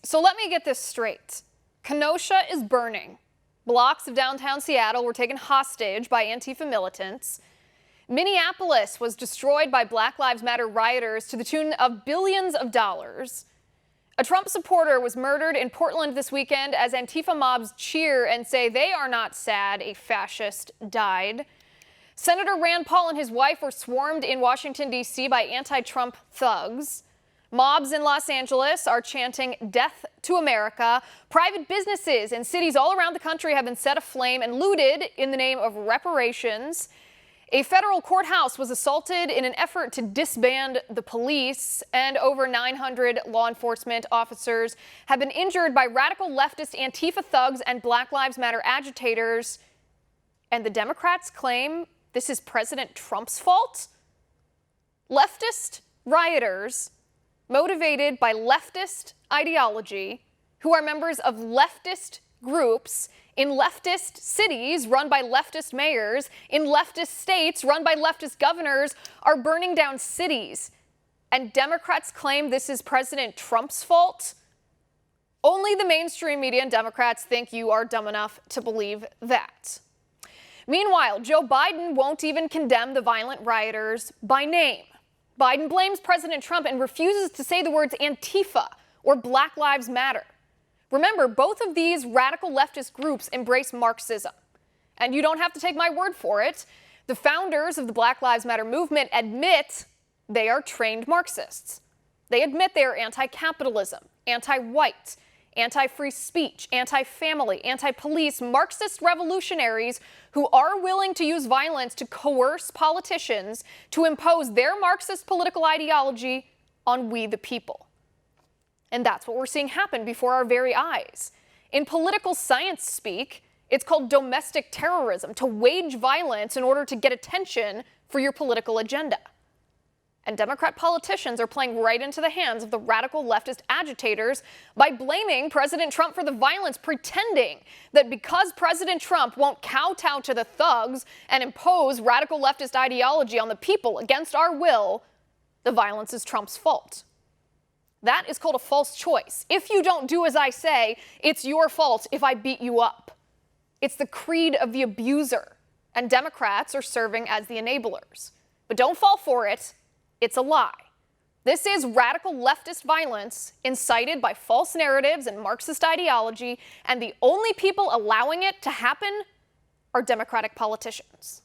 So let me get this straight. Kenosha is burning. Blocks of downtown Seattle were taken hostage by Antifa militants. Minneapolis was destroyed by Black Lives Matter rioters to the tune of billions of dollars. A Trump supporter was murdered in Portland this weekend as Antifa mobs cheer and say they are not sad a fascist died. Senator Rand Paul and his wife were swarmed in Washington, D.C. by anti-Trump thugs. Mobs in Los Angeles are chanting "Death to America." Private businesses in cities all around the country have been set aflame and looted in the name of reparations. A federal courthouse was assaulted in an effort to disband the police, and over 900 law enforcement officers have been injured by radical leftist Antifa thugs and Black Lives Matter agitators. And the Democrats claim this is President Trump's fault? Leftist rioters motivated by leftist ideology, who are members of leftist groups in leftist cities run by leftist mayors, in leftist states run by leftist governors, are burning down cities. And Democrats claim this is President Trump's fault? Only the mainstream media and Democrats think you are dumb enough to believe that. Meanwhile, Joe Biden won't even condemn the violent rioters by name. Biden blames President Trump and refuses to say the words Antifa or Black Lives Matter. Remember, both of these radical leftist groups embrace Marxism. And you don't have to take my word for it. The founders of the Black Lives Matter movement admit they are trained Marxists. They admit they are anti-capitalism, anti-white, anti-free speech, anti-family, anti-police, Marxist revolutionaries who are willing to use violence to coerce politicians to impose their Marxist political ideology on we the people. And that's what we're seeing happen before our very eyes. In political science speak, it's called domestic terrorism, to wage violence in order to get attention for your political agenda. And Democrat politicians are playing right into the hands of the radical leftist agitators by blaming President Trump for the violence, pretending that because President Trump won't kowtow to the thugs and impose radical leftist ideology on the people against our will, the violence is Trump's fault. That is called a false choice. If you don't do as I say, it's your fault if I beat you up. It's the creed of the abuser, and Democrats are serving as the enablers. But don't fall for it. It's a lie. This is radical leftist violence incited by false narratives and Marxist ideology, and the only people allowing it to happen are Democratic politicians.